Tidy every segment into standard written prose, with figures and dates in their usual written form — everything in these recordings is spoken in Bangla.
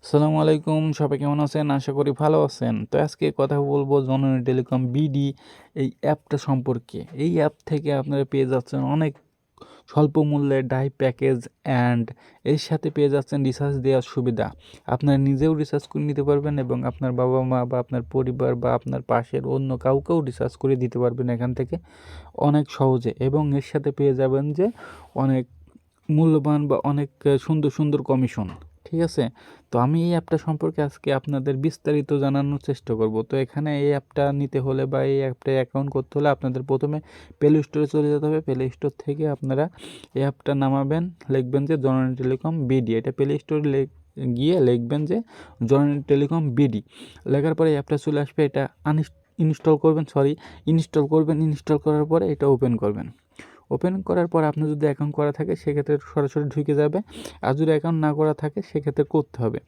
আসসালামু আলাইকুম, সবাই কেমন আছেন? আশা করি ভালো আছেন। তো আজকে কথা বলবো জননী টেলিকম বিডি এই অ্যাপটা সম্পর্কে। এই অ্যাপ থেকে আপনারা পেয়ে যাচ্ছেন অনেক স্বল্প মূল্যে ডাই প্যাকেজ অ্যান্ড এর সাথে পেয়ে যাচ্ছেন রিচার্জ দেওয়ার সুবিধা। আপনারা নিজেও রিচার্জ করে নিতে পারবেন এবং আপনার বাবা-মা বা আপনার পরিবার বা আপনার পাশের অন্য কাউকেও রিচার্জ করে দিতে পারবেন এখান থেকে অনেক সহজে, এবং এর সাথে পেয়ে যাবেন যে অনেক মূল্যবান বা অনেক সুন্দর, সুন্দর কমিশন। ঠিক আছে? তো আমি এই অ্যাপটা সম্পর্কে আজকে আপনাদের বিস্তারিত জানানোর চেষ্টা করব। তো এখানে এই অ্যাপটা নিতে হলে বা এই অ্যাপটায় অ্যাকাউন্ট করতে হলে আপনাদের প্রথমে প্লে স্টোরে চলে যেতে হবে। প্লে স্টোর থেকে আপনারা এই অ্যাপটা নামাবেন, লিখবেন যে জননী টেলিকম বিডি। এটা প্লে স্টোরে গিয়ে লিখবেন যে জননী টেলিকম বিডি। লেখার পরে এই অ্যাপটা চলে আসবে। এটা ইনস্টল করবেন, ইনস্টল করার পরে এটা ওপেন করবেন। ওপেন করার পর আপনার যদি অ্যাকাউন্ট করা থাকে সেক্ষেত্রে সরাসরি ঢুকে যাবে, আর যদি অ্যাকাউন্ট না করা থাকে সেক্ষেত্রে করতে হবে।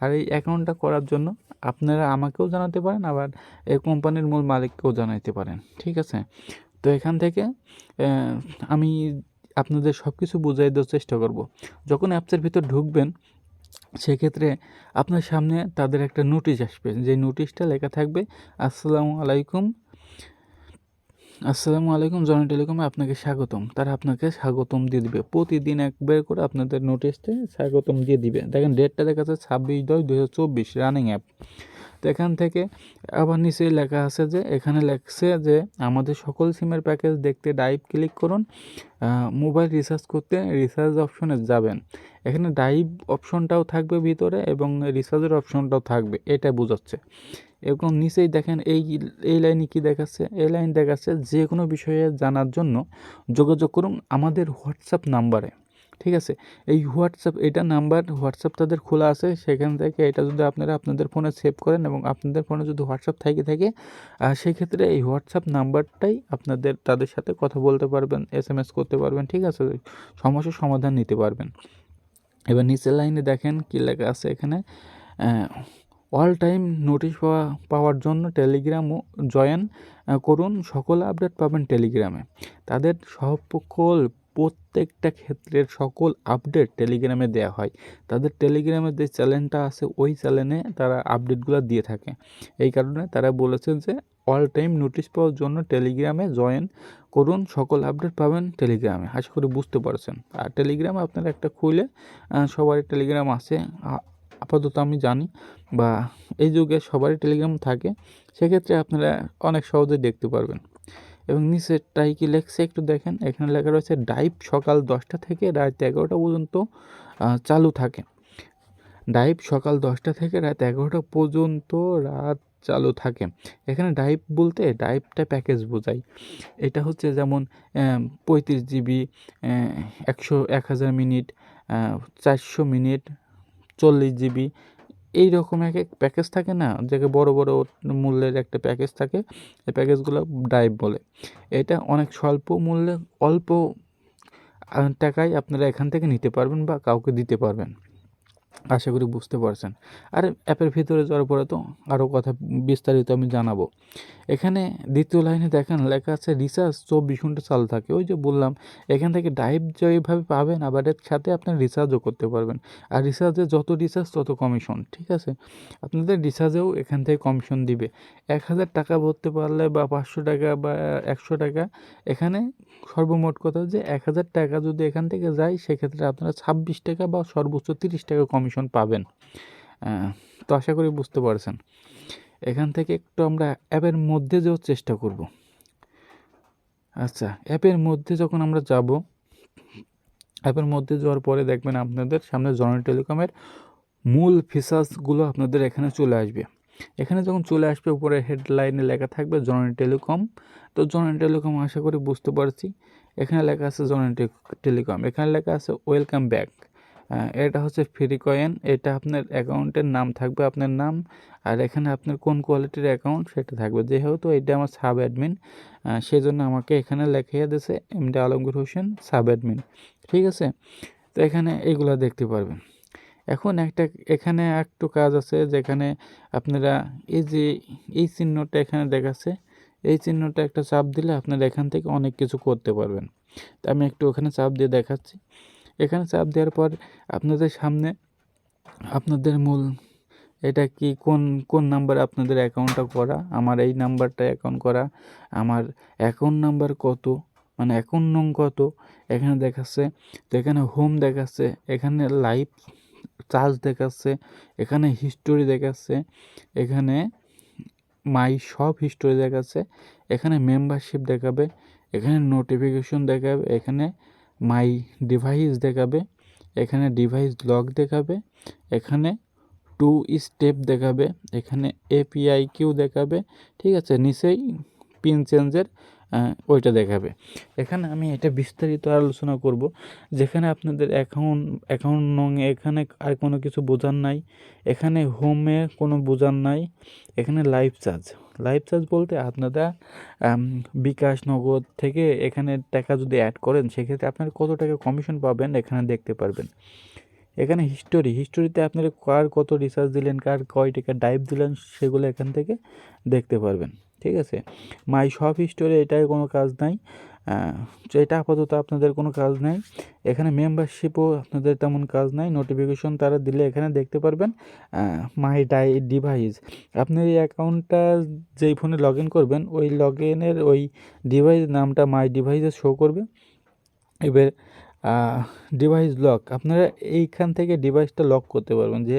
আর এই অ্যাকাউন্টটা করার জন্য আপনারা আমাকেও জানাতে পারেন, আবার এই কোম্পানির মূল মালিককেও জানাতে পারেন। ঠিক আছে? তো এখান থেকে আমি আপনাদের সব কিছু বুঝিয়ে দেওয়ার চেষ্টা করব। যখন অ্যাপসের ভিতর ঢুকবেন সেক্ষেত্রে আপনার সামনে তাদের একটা নোটিশ আসবে, যে নোটিশটা লেখা থাকবে আসসালামু আলাইকুম, জননী টেলিকমে আপনাকে স্বাগতম। তারা আপনাকে স্বাগতম দিয়ে দিবে। প্রতিদিন একবার করে আপনাদের নোটিশে স্বাগতম দিয়ে দিবে। দেখেন ডেটটা দেখা যাচ্ছে 26/10/2024 রানিং অ্যাপ। তো এখান থেকে আবার নিচে লেখা আছে যে, এখানে লেখছে যে আমাদের সকল সিমের প্যাকেজ দেখতে ডাইভ ক্লিক করুন। মোবাইল রিচার্জ করতে রিচার্জ অপশনে যাবেন। এখানে ডাইভ অপশনটাও থাকবে ভিতরে এবং রিচার্জের অপশনটাও থাকবে, এটা বোঝাচ্ছে। এবং নিচেই দেখেন এই লাইনে কি দেখাচ্ছে? এই লাইন দেখাচ্ছে যে কোনো বিষয়ে জানার জন্য যোগাযোগ করুন আমাদের হোয়াটসঅ্যাপ নাম্বারে। ঠিক আছে? এই হোয়াটসঅ্যাপ তাদের খোলা আছে। সেখান থেকে এটা যদি আপনারা আপনাদের ফোনে সেভ করেন এবং আপনাদের ফোনে যদি হোয়াটসঅ্যাপ থাকে সেক্ষেত্রে এই হোয়াটসঅ্যাপ নাম্বারটাই তাদের সাথে কথা বলতে পারবেন, SMS করতে পারবেন। ঠিক আছে? সমস্যার সমাধান নিতে পারবেন। এবার নিচের লাইনে দেখেন কি লেখা আছে এখানে, অল টাইম নোটিশ পাওয়ার জন্য টেলিগ্রামও জয়েন করুন। সকল আপডেট পাবেন টেলিগ্রামে। তাদের প্রত্যেকটা ক্ষেত্রের সকল আপডেট টেলিগ্রামে দেওয়া হয়। তাদের টেলিগ্রামের যে চ্যানেলটা আছে ওই চ্যানেলে তারা আপডেটগুলো দিয়ে থাকে। এই কারণে তারা বলেছেন যে অল টাইম নোটিশ পাওয়ার জন্য টেলিগ্রামে জয়েন করুন, সকল আপডেট পাবেন টেলিগ্রামে। আশা করি বুঝতে পারছেন। আর টেলিগ্রামে আপনারা একটা খুলে, সবারই টেলিগ্রাম আছে আপাতত আমি জানি, বা এই যুগে সবারই টেলিগ্রাম থাকে। সেক্ষেত্রে আপনারা অনেক সহজেই দেখতে পারবেন। এবং নিচেরটাই কি লেখছে একটু দেখেন। এখানে লেখা রয়েছে ডাইভ সকাল 10টা থেকে রাত 11টা পর্যন্ত চালু থাকে। ডাইভ সকাল 10টা থেকে রাত 11টা পর্যন্ত চালু থাকে। এখানে ডাইভ বলতে ডাইভটা প্যাকেজ বোঝায়। এটা হচ্ছে যেমন 35 GB, 1000 মিনিট, 400 মিনিট, 40 GB, এই রকম এক প্যাকেজ থাকে না, যাকে বড় বড় মূল্যের একটা প্যাকেজ থাকে, এই প্যাকেজগুলো ডাইভ বলে। এটা অনেক স্বল্প মূল্যে অল্প টাকায় আপনারা এখান থেকে নিতে পারবেন বা কাউকে দিতে পারবেন। আশা করি বুঝতে পারছেন। আর অ্যাপের ভিতরে যাওয়ার পরে তো আরও কথা বিস্তারিত আমি জানাবো। এখানে দ্বিতীয় লাইনে দেখেন লেখা আছে রিচার্জ 24 ঘন্টা চালু থাকে। ওই যে বললাম, এখান থেকে ডাইভ যেভাবে পাবেন আবার এর সাথে আপনার রিচার্জও করতে পারবেন। আর যত রিচার্জ তত কমিশন। ঠিক আছে? আপনাদের রিচার্জেও এখান থেকে কমিশন দিবে। 1000 টাকা ভরতে পারলে বা 500 টাকা বা 100 টাকা, এখানে সর্বমোট কথা যে 1000 টাকা যদি এখান থেকে যায় সেক্ষেত্রে আপনারা 26 টাকা বা সর্বোচ্চ 30 টাকা কমিশন পাবেন। তো আশা করি বুঝতে পারছেন। এখান থেকে একটু আমরা অ্যাপের মধ্যে যাওয়ার চেষ্টা করব। আচ্ছা, অ্যাপের মধ্যে যখন আমরা যাব, অ্যাপের মধ্যে যাওয়ার পরে দেখবেন আপনাদের সামনে জননী টেলিকমের মূল ফিচার্সগুলো আপনাদের এখানে চলে আসবে। এখানে যখন চলে আসবে উপরে হেডলাইনে লেখা থাকবে জননী টেলিকম। তো জননী টেলিকম আশা করি বুঝতে পারছি। এখানে লেখা আছে জননী টেলিকম, এখানে লেখা আছে ওয়েলকাম ব্যাক। এটা হচ্ছে ফ্রি কয়েন। এটা আপনার অ্যাকাউন্টের নাম থাকবে, আপনার নাম, আর এখানে আপনার কোন কোয়ালিটির অ্যাকাউন্ট সেটা থাকবে। যেহেতু এটা আমার সাব অ্যাডমিন, সেই জন্য আমাকে এখানে লেখিয়ে দিয়েছে MD Alamgir Hossain sub admin. ঠিক আছে? তো এখানে এইগুলো দেখতে পারবেন। এখন এখানে একটু কাজ আছে, যেখানে আপনারা এই যে এই চিহ্নটা এখানে দেখাচ্ছে, এই চিহ্নটা একটা চাপ দিলে আপনারা এখান থেকে অনেক কিছু করতে পারবেন। তো আমি একটু ওখানে চাপ দিয়ে দেখাচ্ছি। এখানে চাপ দেওয়ার পর আপনাদের সামনে আপনাদের মূল এটা কি কোন কোন নাম্বারে আপনাদের অ্যাকাউন্টটা করা, আমার এই নাম্বারটা অ্যাকাউন্ট করা, আমার অ্যাকাউন্ট নাম্বার কত, মানে অ্যাকাউন্ট নং কত এখানে দেখাচ্ছে। তো এখানে হোম দেখাচ্ছে, এখানে লাইভ চার্জ দেখাচ্ছে, এখানে হিস্টোরি দেখাচ্ছে, এখানে মাই সব হিস্টোরি দেখাচ্ছে, এখানে মেম্বারশিপ দেখাবে, এখানে নোটিফিকেশন দেখাবে, এখানে মাই ডিভাইস দেখাবে, এখানে ডিভাইস লক দেখাবে, এখানে 2 স্টেপ দেখাবে, এখানে এপিআই কিউ দেখাবে, ঠিক আছে, নিচেই পিন চেঞ্জের ওইটা দেখাবে। এখানে আমি এটা বিস্তারিত আলোচনা করব, যেখানে আপনাদের অ্যাকাউন্ট নং এখানে আর কোনো কিছু বোঝার নাই, এখানে হোমে কোনো বোঝার নাই, এখানে লাইভ চার্জ বলতে আপনারা বিকাশ নগদ থেকে এখানে টাকা যদি অ্যাড করেন সেক্ষেত্রে আপনারা কত টাকা কমিশন পাবেন এখানে দেখতে পারবেন। এখানে হিস্টোরিতে আপনারা কার কত রিচার্জ দিলেন, কার কয় টাকা ডাইভ দিলেন সেগুলো এখান থেকে দেখতে পারবেন, ঠিক আছে। মাই সব হিস্টোরি এটার কোনো কাজ নাই, এটা আপাতত আপনাদের কোনো কাজ নাই। এখানে মেম্বারশিপও আপনাদের তেমন কাজ নাই, নোটিফিকেশন তারা দিলে এখানে দেখতে পারবেন। মাই ডিভাইস, আপনি এই অ্যাকাউন্টটা যেই ফোনে লগ ইন করবেন ওই লগ ইনের ওই ডিভাইস নামটা মাই ডিভাইসে শো করবে। এবার ডিভাইস লক, আপনারা এইখান থেকে ডিভাইসটা লক করতে পারবেন, যে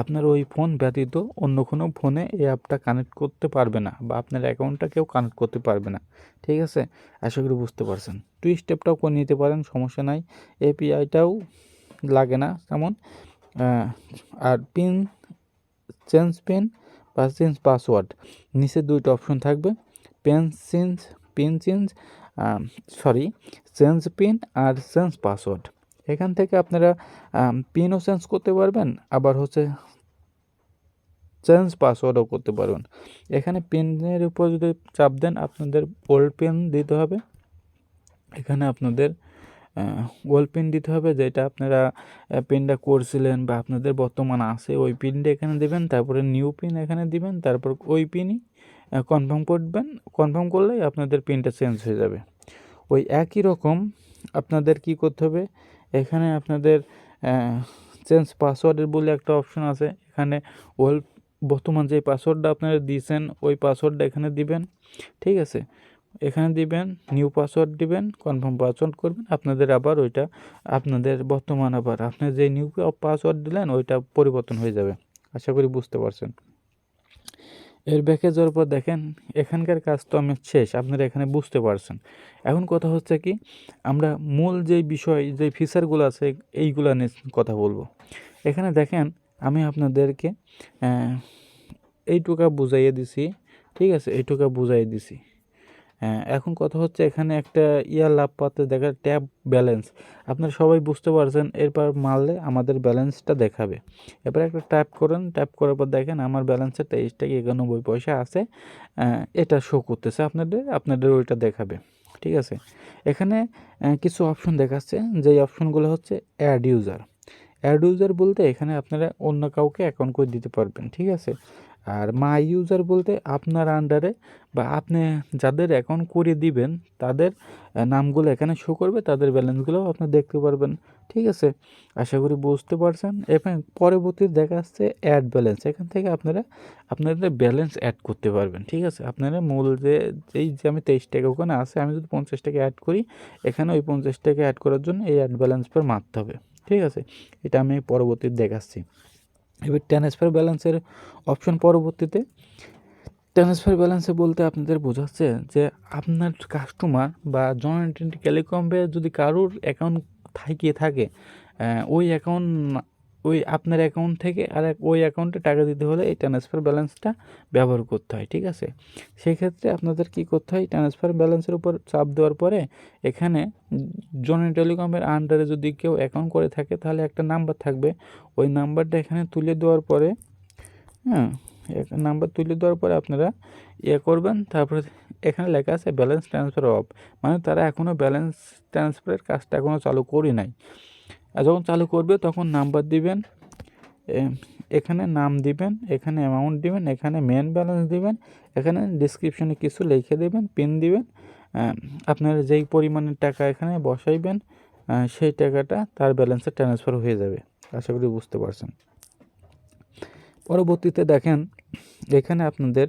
আপনার ওই ফোন ব্যতীত অন্য কোনো ফোনে এই অ্যাপটা কানেক্ট করতে পারবে না, বা আপনার অ্যাকাউন্টটা কেউ কানেক্ট করতে পারবে না, ঠিক আছে। আশা করি বুঝতে পারছেন। 2 স্টেপটাও করে নিতে পারেন, সমস্যা নাই, এপিআইটাও লাগে না তেমন। আর চেঞ্জ পিন বা চেঞ্জ পাসওয়ার্ড, নিচে 2টা অপশন থাকবে, চেঞ্জ পিন আর চেঞ্জ পাসওয়ার্ড। এখান থেকে আপনারা পিনও চেঞ্জ করতে পারবেন, আবার হচ্ছে চেঞ্জ পাসওয়ার্ডও করতে পারবেন। এখানে পিনের উপর যদি চাপ দেন আপনাদের ওল্ড পিন দিতে হবে, এখানে আপনাদের ওল্ড পিন দিতে হবে, যেটা আপনারা পিনটা করছিলেন বা আপনাদের বর্তমান আছে ওই পিনটা এখানে দেবেন, তারপরে নিউ পিন এখানে দিবেন, তারপর ওই পিনই কনফার্ম করবেন। কনফার্ম করলেই আপনাদের পিনটা চেঞ্জ হয়ে যাবে। ওই একই রকম আপনাদের কি করতে হবে, এখানে আপনাদের চেঞ্জ পাসওয়ার্ডের বলে একটা অপশন আছে, এখানে বর্তমান যে পাসওয়ার্ডটা আপনারা দিয়েছেন ওই পাসওয়ার্ডটা এখানে দিবেন, ঠিক আছে। এখানে দিবেন, নিউ পাসওয়ার্ড দিবেন, কনফার্ম পাসওয়ার্ড করবেন, আপনাদের আবার ওইটা আপনাদের বর্তমান আবার আপনি যে নিউ পাসওয়ার্ড দিলেন ওইটা পরিবর্তন হয়ে যাবে। আশা করি বুঝতে পারছেন। এর ব্যাকে যাওয়ার পর দেখেন এখানকার কাজ তো আমি শেষ, আপনারা এখানে বুঝতে পারছেন। এখন কথা হচ্ছে কি, আমরা মূল যেই বিষয় যেই ফিচারগুলো আছে এইগুলো নিয়ে কথা বলবো। এখানে দেখেন আমি আপনাদেরকে এইটুকা বুঝাইয়ে দিছি, ঠিক আছে, এইটুকা বুঝাই দিছি। এখন কথা হচ্ছে এখানে একটা লাভ পাতে দেখা ট্যাব ব্যালেন্স, আপনারা সবাই বুঝতে পারছেন। এরপর মারলে আমাদের ব্যালেন্সটা দেখাবে। এবার একটা ট্যাপ করেন, ট্যাপ করার পর দেখেন আমার ব্যালেন্সে 23 টাকা 91 পয়সা আছে, এটা শো করতেছে আপনাদের ওইটা দেখাবে, ঠিক আছে। এখানে কিছু অপশন দেখাচ্ছে, যেই অপশনগুলো হচ্ছে অ্যাড ইউজার বলতে এখানে আপনারা অন্য কাউকে অ্যাকাউন্ট করে দিতে পারবেন, ঠিক আছে। আর মাই ইউজার বলতে আপনার আন্ডারে বা আপনি যাদের অ্যাকাউন্ট করে দিবেন তাদের নামগুলো এখানে শো করবে, তাদের ব্যালেন্সগুলোও আপনি দেখতে পারবেন, ঠিক আছে। আশা করি বুঝতে পারছেন। এবং পরবর্তী দেখা যাচ্ছে অ্যাড ব্যালেন্স, এখান থেকে আপনারা আপনাদের ব্যালেন্স অ্যাড করতে পারবেন, ঠিক আছে। আপনারা মূল যে আমি 23 টাকা ওখানে আছে, আমি যদি 50 টাকা অ্যাড করি এখানে ওই 50 টাকা অ্যাড করার জন্য এই অ্যাড ব্যালেন্স পর মারতে হবে, ঠিক আছে। এটা আমি পরবর্তীতে দেখাচ্ছি। এবার ট্রান্সফার ব্যালেন্সের অপশন পরবর্তীতে। ট্রান্সফার ব্যালেন্সে বলতে আপনাদের বোঝাচ্ছে যে আপনার কাস্টমার বা জয়েন্ট টেলিকমে যদি কারোর অ্যাকাউন্ট থাকে ওই আপনার অ্যাকাউন্ট থেকে ওই অ্যাকাউন্টে টাকা দিতে হলে এই ট্রান্সফার ব্যালেন্সটা ব্যবহার করতে হয়, ঠিক আছে। সেক্ষেত্রে আপনাদের কি করতে হয়, ট্রান্সফার ব্যালেন্সের উপর চাপ দেওয়ার পরে এখানে জয়েন্ট টেলিকমের আন্ডারে যদি কেউ অ্যাকাউন্ট করে থাকে তাহলে একটা নাম্বার থাকবে, ওই নাম্বারটা এখানে তুলে দেওয়ার পরে নাম্বার তুলে দেওয়ার পরে আপনারা করবেন। তারপরে এখানে লেখা আছে ব্যালেন্স ট্রান্সফার অফ, মানে তারা এখনও ব্যালেন্স ট্রান্সফারের কাজটা এখনও চালু করি নাই। আর যখন চালু করবে তখন নাম্বার দিবেন, এখানে নাম দিবেন, এখানে অ্যামাউন্ট দিবেন, এখানে মেন ব্যালেন্স দিবেন, এখানে ডিসক্রিপশনে কিছু লিখে দেবেন, পিন দিবেন, আপনারা যেই পরিমাণের টাকা এখানে বসাইবেন সেই টাকাটা তার ব্যালেন্সে ট্রান্সফার হয়ে যাবে। আশা করি বুঝতে পারছেন। পরবর্তীতে দেখেন এখানে আপনাদের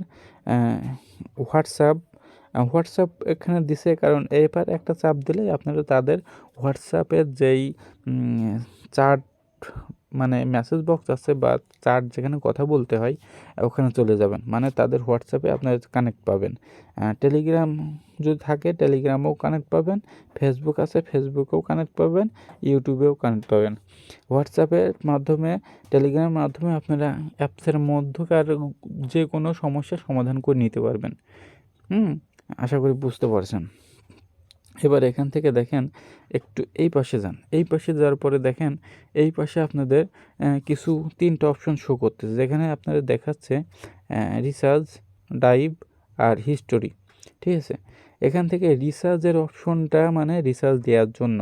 হোয়াটসঅ্যাপ এখানে দিছে, কারণ এবার একটা চাপ দিলে আপনারা তাদের হোয়াটসঅ্যাপের যেই চার্ট মানে মেসেজ বক্স আছে বা চার্ট যেখানে কথা বলতে হয় ওখানে চলে যাবেন, মানে তাদের হোয়াটসঅ্যাপে আপনারা কানেক্ট পাবেন। টেলিগ্রাম যদি থাকে টেলিগ্রামেও কানেক্ট পাবেন, ফেসবুক আছে ফেসবুকেও কানেক্ট পাবেন, ইউটিউবেও কানেক্ট পাবেন। হোয়াটসঅ্যাপের মাধ্যমে টেলিগ্রামের মাধ্যমে আপনারা অ্যাপসের মধ্যকার যে কোনো সমস্যার সমাধান করে নিতে পারবেন। আশা করি বুঝতে পারছেন। এবার এখান থেকে দেখেন একটু এই পাশে যান, এই পাশে যাওয়ার পরে দেখেন এই পাশে আপনাদের কিছু 3টা অপশন শো করতেছে, যেখানে আপনাদের দেখাচ্ছে রিসার্চ, ডাইভ আর হিস্টোরি। ঠিক আছে, এখান থেকে রিসার্চের অপশনটা মানে রিসার্চ দেওয়ার জন্য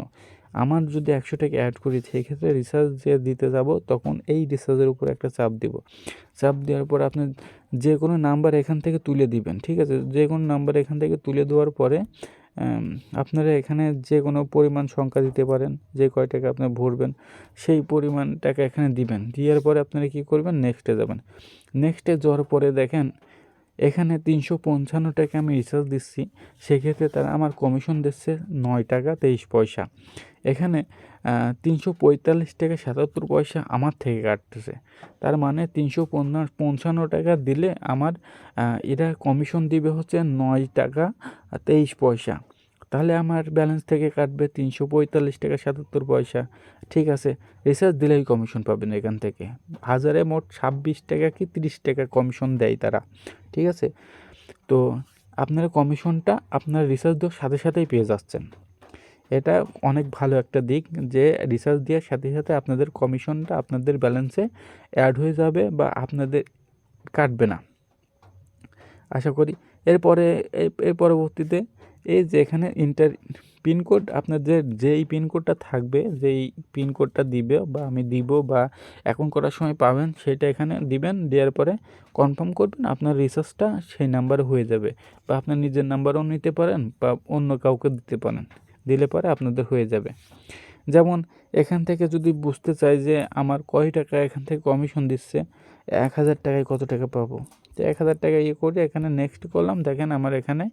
আমার যদি 100 টাকা অ্যাড করি সেক্ষেত্রে রিসার্চ যে দিতে যাব তখন এই রিসার্চের উপর একটা চাপ দিব। চাপ দেওয়ার পর আপনি যে কোনো নাম্বার এখান থেকে তুলে দিবেন। ঠিক আছে, যে কোনো নাম্বার এখান থেকে তুলে দেওয়ার পরে আপনারা এখানে যে কোনো পরিমাণ সংখ্যা দিতে পারেন, যে কয় টাকা আপনি ভরবেন সেই পরিমাণ টাকা এখানে দিবেন। দেওয়ার পরে আপনারা কী করবেন, নেক্সটে যাবেন। নেক্সটে যাওয়ার পরে দেখেন এখানে 355 টাকা আমি রিচার্জ দিচ্ছি, সেক্ষেত্রে তারা আমার কমিশন দিচ্ছে 9 টাকা 23 পয়সা। এখানে 345 টাকা 77 পয়সা আমার থেকে কাটতেছে, তার মানে 355 টাকা দিলে আমার এরা কমিশন দিবে হচ্ছে 9 টাকা 23 পয়সা। তাহলে আমার ব্যালেন্স থেকে কাটবে 345 টাকা 77 পয়সা। ঠিক আছে, রিচার্জ দিলেই কমিশন পাবেন এখান থেকে। হাজারে মোট 26 টাকা কি 30 টাকা কমিশন দেয় তারা। ঠিক আছে, তো আপনার কমিশনটা আপনার রিচার্জ দেওয়ার সাথে সাথেই পেয়ে যাচ্ছেন। এটা অনেক ভালো একটা দিক যে রিচার্জ দেওয়ার সাথে সাথে আপনাদের কমিশনটা আপনাদের ব্যালেন্সে অ্যাড হয়ে যাবে বা আপনাদের কাটবে না, আশা করি। এর পরবর্তীতে এই যে এখানে পিনকোড আপনাদের যেই পিনকোডটা থাকবে, যেই পিনকোডটা দিবে বা আমি দিব বা অ্যাকাউন্ট করার সময় পাবেন, সেটা এখানে দিবেন। দেওয়ার পরে কনফার্ম করবেন, আপনার রিচার্জটা সেই নাম্বারে হয়ে যাবে। বা আপনার নিজের নাম্বারও নিতে পারেন বা অন্য কাউকে দিতে পারেন, দিলে পরে আপনাদের হয়ে যাবে। যেমন এখান থেকে যদি বুঝতে চাই যে আমার কয় টাকা এখান থেকে কমিশন দিচ্ছে, 1000 টাকায় কত টাকা পাবো, তো 1000 টাকা করে এখানে নেক্সট করলাম। দেখেন আমার এখানে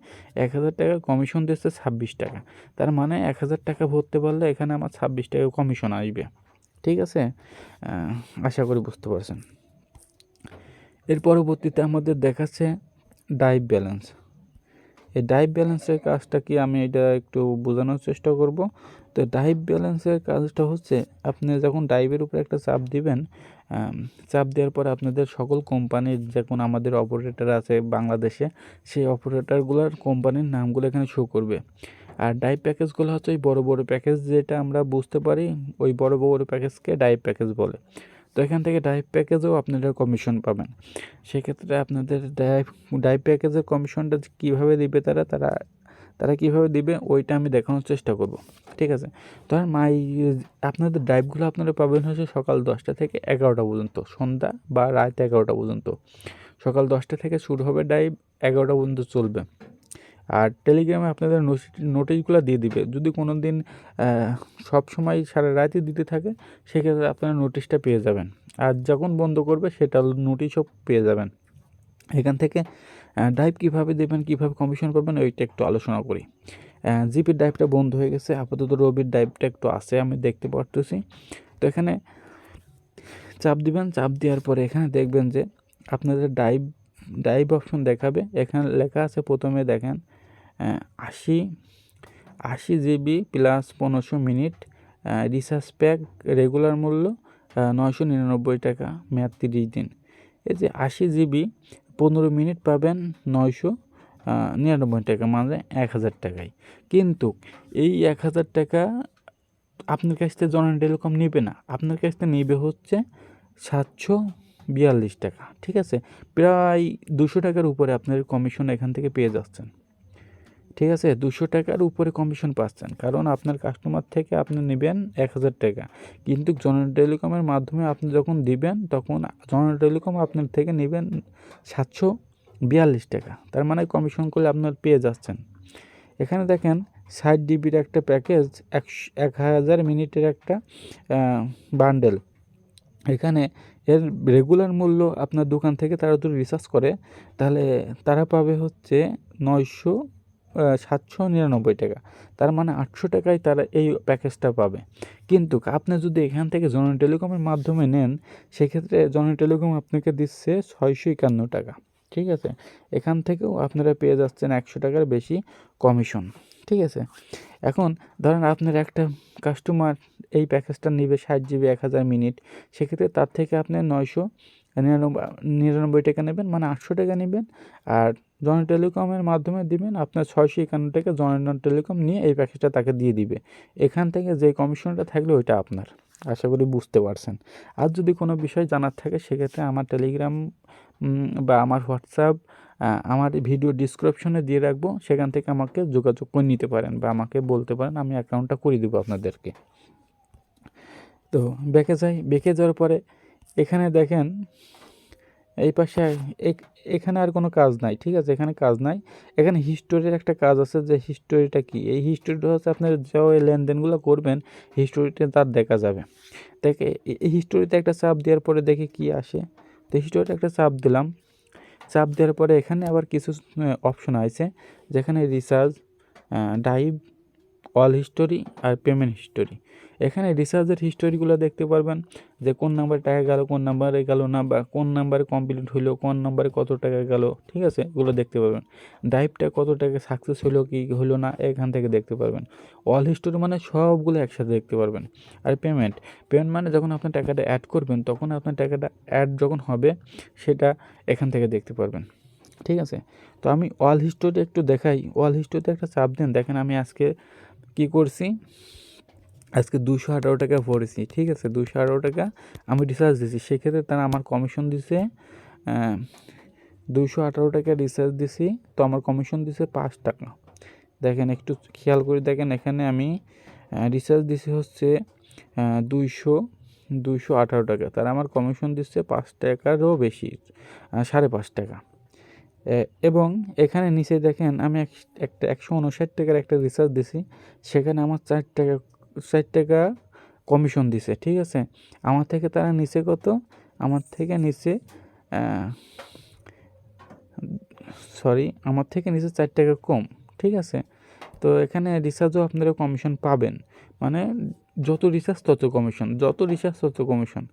1000 টাকা কমিশন দিচ্ছে 26 টাকা, তার মানে 1000 টাকা ভরতে পারলে এখানে আমার 26 টাকা কমিশন আসবে। ঠিক আছে, আশা করি বুঝতে পারছেন। এর পরবর্তীতে আমাদের দেখাচ্ছে ডাইভ ব্যালেন্স। এই ডাইভ ব্যালেন্সের কাজটা কি আমি এটা একটু বোঝানোর চেষ্টা করব। তো ডাইভ ব্যালেন্সের কাজটা হচ্ছে আপনি যখন ডাইভের উপরে একটা চাপ দিবেন, চাপ দেওয়ার পরে আপনাদের সকল কোম্পানির যখন আমাদের অপারেটর আছে বাংলাদেশে, সেই অপারেটরগুলোর কোম্পানির নামগুলো এখানে শো করবে। আর ডাইভ প্যাকেজগুলো হচ্ছে ওই বড় বড় প্যাকেজ, যেটা আমরা বুঝতে পারি ওই বড় বড় প্যাকেজকে ডাইভ প্যাকেজ বলে। তো এখান থেকে ডাইভ প্যাকেজেও আপনারা কমিশন পাবেন। সেক্ষেত্রে আপনাদের ডাইভ প্যাকেজের কমিশনটা কীভাবে দিবে তারা কীভাবে দিবে ওইটা আমি দেখানোর চেষ্টা করব। ঠিক আছে, ধর আপনাদের ডাইভগুলো আপনারা পাবেন হচ্ছে সকাল 10টা থেকে 11টা পর্যন্ত, সন্ধ্যা বা রাত 11টা পর্যন্ত। সকাল 10টা থেকে শুরু হবে ডাইভ, 11টা পর্যন্ত চলবে। আর টেলিগ্রামে আপনাদের নোটিশগুলো দিয়ে দিবে। যদি কোনো দিন সব সময় সারা রাতই দিতে থাকে, সেক্ষেত্রে আপনারা নোটিশটা পেয়ে যাবেন। আর যখন বন্ধ করবে সেটা নোটিশও পেয়ে যাবেন। এখান থেকে ডাইভ কীভাবে দেবেন, কীভাবে কমিশন পাবেন ওইটা একটু আলোচনা করি। জিপির ডাইভটা বন্ধ হয়ে গেছে, আপাতত রবির ডাইভটা একটু আছে আমি দেখতে পারতেছি। তো এখানে চাপ দিবেন, চাপ দেওয়ার পরে এখানে দেখবেন যে আপনাদের ডাইভ অপশন দেখাবে। এখানে লেখা আছে প্রথমে দেখেন 80 GB plus 1500 minute, recharge pack, regular মূল্য 999 টাকা, মেয়াদ 30 দিন। এই যে 80 জিবি 15 মিনিট পাবেন 999 টাকা, মানে 1000 টাকায়। কিন্তু এই 1000 টাকা আপনার কাছ থেকে জনতা টেলিকম নেবে না, আপনার কাছ থেকে নেবে হচ্ছে 742 টাকা। ঠিক আছে, প্রায় 200 টাকার উপরে আপনার কমিশন এখান থেকে পেয়ে যাচ্ছেন। ঠিক আছে, 200 টাকার উপরে কমিশন পাচ্ছেন, কারণ আপনার কাস্টমার থেকে আপনি নেবেন 1000 টাকা, কিন্তু জনতা টেলিকমের মাধ্যমে আপনি যখন দিবেন তখন জনতা টেলিকম আপনার থেকে নেবেন 742 টাকা, তার মানে কমিশন করলে আপনার পেয়ে যাচ্ছেন। এখানে দেখেন 60 জিবির একটা প্যাকেজ, 1000 মিনিটের একটা বান্ডেল, এখানে এর রেগুলার মূল্য আপনার দোকান থেকে তারা যদি রিচার্জ করে তাহলে তারা পাবে হচ্ছে 799 টাকা। তার মানে 800 টাকায় তারা এই প্যাকেজটা পাবে। কিন্তু আপনি যদি এখান থেকে জননী টেলিকমের মাধ্যমে নেন সেক্ষেত্রে জননী টেলিকম আপনাকে দিচ্ছে 651 টাকা। ঠিক আছে, এখান থেকেও আপনারা পেয়ে যাচ্ছেন 100 টাকার বেশি কমিশন। ঠিক আছে, এখন ধরেন আপনার একটা কাস্টমার এই প্যাকেজটা নেবে 60 GB 1000 মিনিট, সেক্ষেত্রে তার থেকে আপনি 999 টাকা নেবেন, মানে 800 টাকা নেবেন। আর জননী টেলিকমের মাধ্যমে দিবেন আপনার 651 টাকা, জননী টেলিকম নিয়ে এই প্যাকেজটা তাকে দিয়ে দিবে। এখান থেকে যে কমিশনটা থাকলে ওইটা আপনার। আশা করি বুঝতে পারছেন। আর যদি কোনো বিষয় জানার থাকে সেক্ষেত্রে আমার টেলিগ্রাম বা আমার হোয়াটসঅ্যাপ আমার ভিডিও ডিসক্রিপশনে দিয়ে রাখবো, সেখান থেকে আমাকে যোগাযোগ করে নিতে পারেন বা আমাকে বলতে পারেন, আমি অ্যাকাউন্টটা করে দেবো আপনাদেরকে। তো বেঁকে যাওয়ার পরে এখানে দেখেন এই পাশে এখানে আর কোনো কাজ নাই। ঠিক আছে, এখানে কাজ নাই। এখানে হিস্টোরির একটা কাজ আছে, যে হিস্টোরিটা কি, এই হিস্টোরিটা হচ্ছে আপনার যে লেনদেনগুলো করবেন হিস্টোরিতে তার দেখা যাবে। দেখে এই হিস্টোরিতে একটা চাপ দেওয়ার পরে দেখে কি আসে। তো হিস্টোরিতে একটা চাপ দিলাম, চাপ দেওয়ার পরে এখানে আবার কিছু অপশন আছে, যেখানে রিচার্জ, ডাইভ, অল হিস্টোরি আর পেমেন্ট হিস্টোরি। এখানে রিচার্জের হিস্টোরিগুলো দেখতে পারবেন, যে কোন নাম্বারে টাকা গেল, কোন নাম্বারে গেল না, বা কোন নাম্বারে কমপ্লিট হলো, কোন নাম্বারে কত টাকা গেল। ঠিক আছে, এগুলো দেখতে পারবেন। ডাইভটা কত টাকা সাকসেস হলো কি হলো না এখান থেকে দেখতে পারবেন। অল হিস্টোরি মানে সবগুলো একসাথে দেখতে পারবেন। আর পেমেন্ট মানে যখন আপনার টাকাটা অ্যাড করবেন তখন আপনার টাকাটা অ্যাড যখন হবে সেটা এখান থেকে দেখতে পারবেন। ঠিক আছে, তো আমি অল হিস্টোরি একটু দেখাই। অল হিস্টোরিতে একটা চাপ দেন, দেখেন আমি আজকে কী করছি, আজকে 218 টাকা ভরেছি। ঠিক আছে, 218 টাকা আমি রিচার্জ দিয়েছি, সেক্ষেত্রে তারা আমার কমিশন দিছে 218 টাকা রিচার্জ দিছি, তো আমার কমিশন দিছে 5 টাকা। দেখেন একটু খেয়াল করে দেখেন, এখানে আমি রিচার্জ দিছি হচ্ছে 218 টাকা, তারা আমার কমিশন দিচ্ছে 5 টাকারও বেশি, 5.5 টাকা। এবং এখানে নিচে দেখেন আমি একটা 159 টাকার একটা রিচার্জ দিছি, সেখানে আমার 4 টাকা কমিশন দিছে। ঠিক আছে, আমার থেকে তারা নিচে কত, আমার থেকে নিচে আমার থেকে নিচে 4 টাকা কম। ঠিক আছে, তো এখানে রিচার্জও আপনারা কমিশন পাবেন, মানে যত রিচার্জ তত কমিশন, যত রিচার্জ তত কমিশন।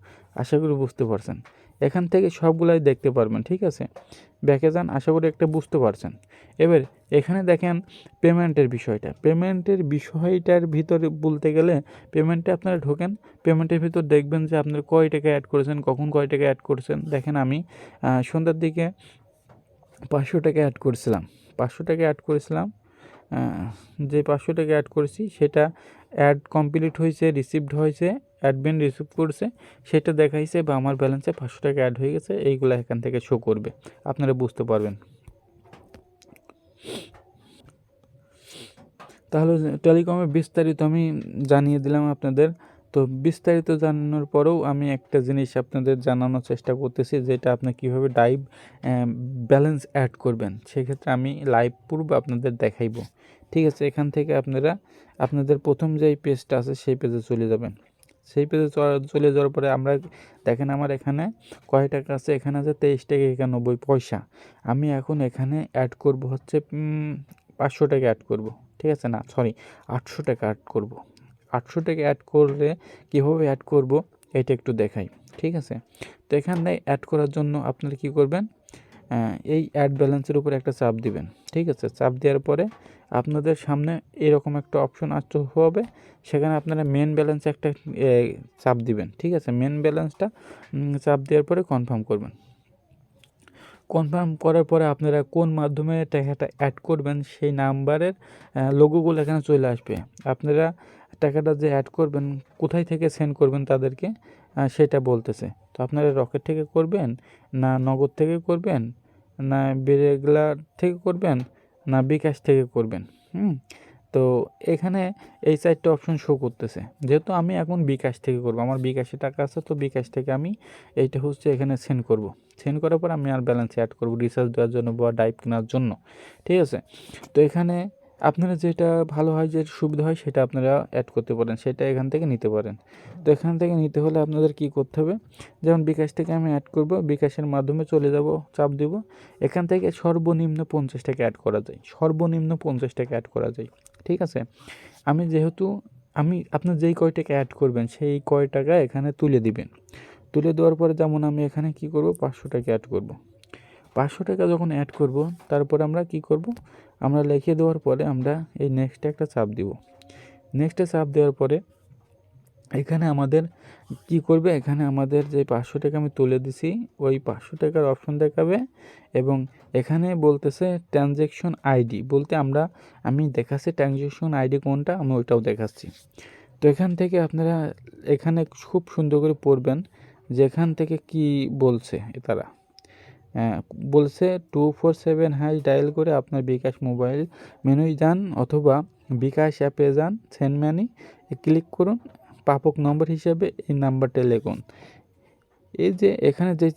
আশা করি বুঝতে পারছেন। এখান থেকে সবগুলাই দেখতে পারবেন। ঠিক আছে, ব্যাকে যান, আশা করি একটা বুঝতে পারছেন। এবার এখানে দেখেন পেমেন্টের বিষয়টার ভিতরে বলতে গেলে, পেমেন্টে আপনারা ঢোকেন, পেমেন্টের ভিতর দেখবেন যে আপনার কয় টাকা অ্যাড করেছেন, কখন কয় টাকা অ্যাড করেছেন। দেখেন আমি সন্ধ্যার দিকে 500 টাকা অ্যাড করেছিলাম, যে 500 টাকা অ্যাড করেছি সেটা অ্যাড কমপ্লিট হয়েছে, রিসিভড হয়েছে, অ্যাডমিন রিসিভ করছে, সেটা দেখাইছে, বা আমার ব্যালেন্সে 500 টাকা অ্যাড হয়ে গেছে, এইগুলো এখান থেকে শো করবে, আপনারা বুঝতে পারবেন। তাহলে টেলিকমের বিস্তারিত আমি জানিয়ে দিলাম আপনাদের। তো বিস্তারিত জানানোর পরেও আমি একটা জিনিস আপনাদের জানানোর চেষ্টা করতেছি, যেটা আপনি কীভাবে ডাইভ ব্যালেন্স অ্যাড করবেন। সেক্ষেত্রে আমি লাইভ প্রুফ আপনাদের দেখাইব। ঠিক আছে, এখান থেকে আপনাদের প্রথম যেই পেজটা আছে সেই পেজে চলে যাবেন। সেই পেজে চলে যাওয়ার পরে আমরা দেখেন আমার এখানে কয় টাকা আছে, এখানে আছে 23 টাকা 91 পয়সা। আমি এখন এখানে অ্যাড করব হচ্ছে 500 টাকা অ্যাড করব। ঠিক আছে, 800 টাকা অ্যাড করব। 800 টাকা অ্যাড করলে কীভাবে অ্যাড করব এটা একটু দেখাই। ঠিক আছে, তো এখানে অ্যাড করার জন্য আপনারা কী করবেন, এই অ্যাড ব্যালেন্সের উপরে একটা চাপ দিবেন। ঠিক আছে, চাপ দেওয়ার পরে আপনাদের সামনে এরকম একটা অপশন আসতে হবে, সেখানে আপনারা মেন ব্যালেন্সে একটা চাপ দিবেন। ঠিক আছে, মেন ব্যালেন্সটা চাপ দেওয়ার পরে কনফার্ম করবেন। কনফার্ম করার পরে আপনারা কোন মাধ্যমে টাকাটা অ্যাড করবেন সেই নাম্বারের লোগোগুলো এখানে চলে আসবে। আপনারা টাকাটা যে অ্যাড করবেন কোথায় থেকে সেন্ড করবেন তাদেরকে সেটা বলতেছে। তো আপনারা রকেট থেকে করবেন, না নগদ থেকে করবেন, না বিরেগুলার থেকে করবেন, না বিকাশ থেকে করবেন। তো এখানে এই 4টা অপশন শো করতেছে। যেহেতু আমি এখন বিকাশ থেকে করব, আমার বিকাশে টাকা আছে, তো বিকাশ থেকে আমি এইটা হচ্ছে এখানে সেন্ড করব। সেন্ড করার পর আমি আর ব্যালেন্স অ্যাড করব রিচার্জ দেওয়ার জন্য বা ডাইভ কেনার জন্য। ঠিক আছে, তো এখানে আপনারা যেটা ভালো হয়, যে সুবিধা হয় সেটা আপনারা অ্যাড করতে পারেন, সেটা এখান থেকে নিতে পারেন। তো এখান থেকে নিতে হলে আপনাদের কী করতে হবে, যেমন বিকাশ থেকে আমি অ্যাড করব, বিকাশের মাধ্যমে চলে যাব, চাপ দেব। এখান থেকে সর্বনিম্ন 50 টাকা অ্যাড করা যায়, সর্বনিম্ন 50 টাকা অ্যাড করা যায়। ঠিক আছে, আমি যেহেতু আপনার যেই কয় টাকা অ্যাড করবেন সেই কয় টাকা এখানে তুলে দিবেন। তুলে দেওয়ার পরে যেমন আমি এখানে কি করব, 500 টাকা অ্যাড করব। 500 টাকা যখন অ্যাড করব, তারপরে আমরা কি করব, আমরা লিখে দেওয়ার পরে আমরা এই নেক্সটে একটা চাপ দিব। নেক্সটে চাপ দেওয়ার পরে এখানে আমাদের কি করবে, এখানে আমাদের যে 500 টাকা আমি তুলে দিছি ওই 500 টাকার অপশন দেখাবে, এবং এখানে বলতেছে ট্রানজ্যাকশন আইডি বলতে আমি দেখাচ্ছি ট্রানজ্যাকশন আইডি কোনটা, আমি ওইটাও দেখাচ্ছি। তো এখান থেকে আপনারা এখানে খুব সুন্দর করে পড়বেন যে এখান থেকে কি বলছে তারা। বলছে 247# ডায়াল করে আপনার বিকাশ মোবাইল মেনুয় যান, অথবা বিকাশ অ্যাপে যান, সেন্ড মানি ক্লিক করুন, প্রাপক নম্বর হিসেবে এই নাম্বারটা লিখুন। এই যে এখানে যে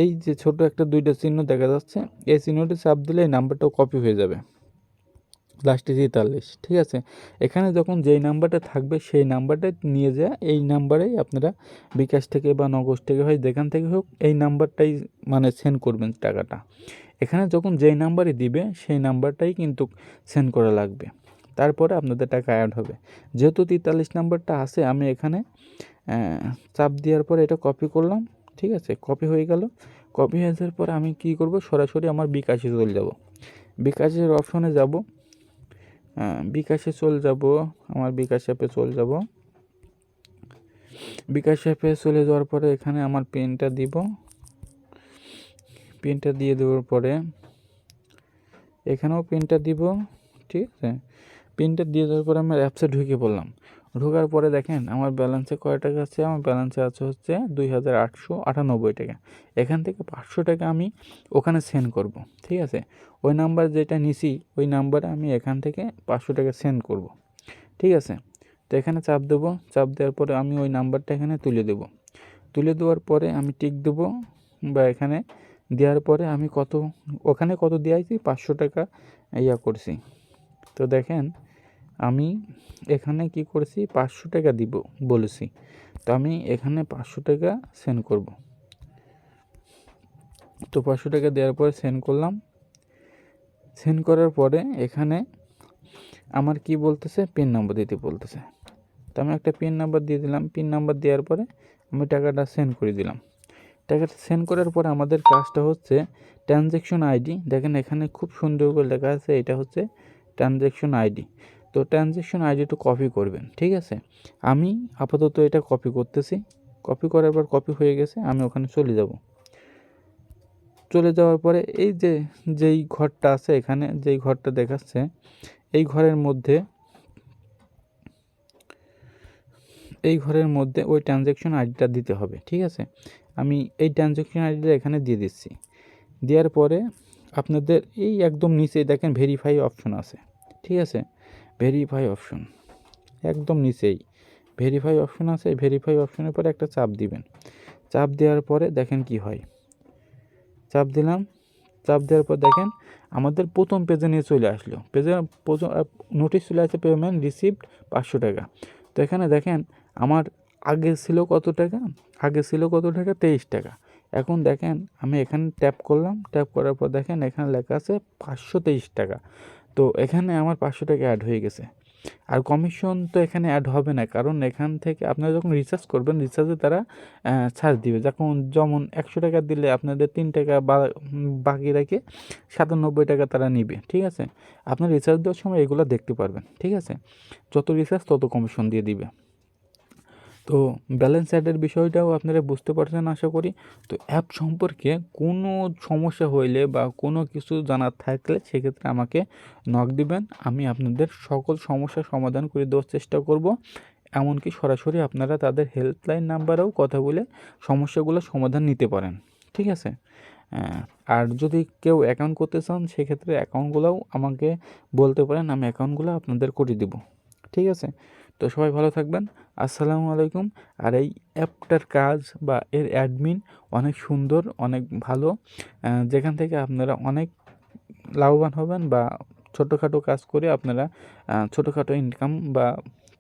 এই যে ছোট একটা 2টা চিহ্ন দেখা যাচ্ছে, এই চিহ্নটি চাপ দিলে এই নাম্বারটাও কপি হয়ে যাবে, লাস্টে 43। ঠিক আছে, এখানে যখন যেই নাম্বারটা থাকবে সেই নাম্বারটা নিয়ে যায়, এই নাম্বারেই আপনারা বিকাশ থেকে বা নগদ থেকে হয় যেখান থেকে হোক এই নাম্বারটাই মানে সেন্ড করবেন টাকাটা। এখানে যখন যেই নাম্বারই দিবে সেই নাম্বারটাই কিন্তু সেন্ড করা লাগবে, তারপরে আপনাদের টাকা অ্যাড হবে। যেহেতু 43 নাম্বারটা আছে, আমি এখানে চাপ দেওয়ার পরে এটা কপি করলাম। ঠিক আছে, কপি হয়ে গেল। কপি হয়ে যাওয়ার পরে আমি কি করব, সরাসরি আমার বিকাশে চলে যাব, বিকাশের অপশনে যাব, বিকাশে চলে যাব, আমার বিকাশ অ্যাপে চলে যাব। বিকাশ অ্যাপে চলে যাওয়ার পরে এখানে আমার পিনটা দিব, পিনটা দিয়ে দেওয়ার পরে এখানেও পিনটা দিব। ঠিক আছে, পিনটা দিয়ে দেওয়ার পরে আমার অ্যাপসে ঢুকে পড়লাম। ঢোকার পরে দেখেন আমার ব্যালেন্সে কয় টাকা আছে, আমার ব্যালেন্সে আছে হচ্ছে 2898 টাকা। এখান থেকে 500 টাকা আমি ওখানে সেন্ড করব। ঠিক আছে, ওই নাম্বার যেটা নিছি ওই নাম্বারে আমি এখান থেকে 500 টাকা সেন্ড করব। ঠিক আছে, তো এখানে চাপ দেবো, চাপ দেওয়ার পরে আমি ওই নাম্বারটা এখানে তুলে দেব। তুলে দেওয়ার পরে আমি টিক দেবো, বা এখানে দেওয়ার পরে আমি ওখানে কত দিয়েছি, 500 টাকা করছি। তো দেখেন আমি এখানে কি করেছি, 500 টাকা দিব বলেছি, তো আমি এখানে 500 টাকা সেন্ড করব। তো 500 টাকা দেওয়ার পরে সেন্ড করলাম। সেন্ড করার পরে এখানে আমার কি বলতেছে, পিন নাম্বার দিতে বলতেছে। তো আমি একটা পিন নাম্বার দিয়ে দিলাম। পিন নাম্বার দেওয়ার পরে আমি টাকাটা সেন্ড করে দিলাম। টাকাটা সেন্ড করার পরে আমাদের কাজটা হচ্ছে ট্রানজ্যাকশন আইডি। দেখেন এখানে খুব সুন্দর করে লেখা আছে, এটা হচ্ছে ট্রানজ্যাকশন আইডি। তো ট্রানজ্যাকশন আইডিটা কপি করবেন। ঠিক আছে, আমি আপাতত এটা কপি করতেছি। কপি করার পর কপি হয়ে গেছে, আমি ওখানে চলে যাব। চলে যাওয়ার পরে এই যে যেই ঘরটা আছে, এখানে যেই ঘরটা দেখাচ্ছে, এই ঘরের মধ্যে ওই ট্রানজ্যাকশন আইডিটা দিতে হবে। ঠিক আছে, আমি এই ট্রানজ্যাকশন আইডিটা এখানে দিয়ে দিচ্ছি। দেওয়ার পরে আপনাদের এই একদম নিচে দেখেন ভেরিফাই অপশন আছে। ঠিক আছে, ভেরিফাই অপশন একদম নিচেই ভেরিফাই অপশন আছে। ভেরিফাই অপশনের পরে একটা চাপ দিবেন। চাপ দেওয়ার পরে দেখেন কি হয়। চাপ দিলাম, চাপ দেওয়ার পর দেখেন আমাদের প্রথম পেজে নিয়ে চলে আসলো। পেজে নোটিশ চলে আসছে, পেমেন্ট রিসিভড 500 টাকা। তো এখানে দেখেন আমার আগে ছিল কত টাকা, 23 টাকা। এখন দেখেন আমি এখানে ট্যাপ করলাম, ট্যাপ করার পর দেখেন এখানে লেখা আছে 523 টাকা। তো এখানে আমার 500 টাকা অ্যাড হয়ে গেছে। আর কমিশন তো এখানে অ্যাড হবে না, কারণ এখান থেকে আপনারা যখন রিচার্জ করবেন, রিচার্জে তারা ছাড় দিবে। যেমন 100 টাকা দিলে আপনাদের 3 টাকা বাকি রেখে 97 টাকা তারা নিবে। ঠিক আছে, আপনার রিচার্জ দেওয়ার সময় এগুলো দেখতে পারবেন। ঠিক আছে, যত রিচার্জ তত কমিশন দিয়ে দিবে। তো ব্যালেন্স অ্যাডের বিষয়টাও আপনারা বুঝতে পারছেন আশা করি। তো অ্যাপ সম্পর্কে কোনো সমস্যা হইলে বা কোনো কিছু জানার থাকলে সেক্ষেত্রে আমাকে নক দিবেন, আমি আপনাদের সকল সমস্যার সমাধান করে দেওয়ার চেষ্টা করব। এমনকি সরাসরি আপনারা তাদের হেল্পলাইন নাম্বারেও কথা বলে সমস্যাগুলো সমাধান নিতে পারেন। ঠিক আছে, আর যদি কেউ অ্যাকাউন্ট করতে চান সেক্ষেত্রে অ্যাকাউন্টগুলোও আমাকে বলতে পারেন, আমি অ্যাকাউন্টগুলো আপনাদের করে দেব। ঠিক আছে, তো সবাই ভালো থাকবেন। আসসালামু আলাইকুম। আর এই অ্যাপটার কাজ বা এর অ্যাডমিন অনেক সুন্দর, অনেক ভালো, যেখান থেকে আপনারা অনেক লাভবান হবেন বা ছোটোখাটো কাজ করে আপনারা ছোটোখাটো ইনকাম বা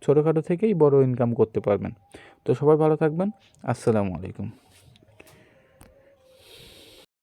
ছোটোখাটো থেকেই বড় ইনকাম করতে পারবেন। তো সবাই ভালো থাকবেন। আসসালামু আলাইকুম।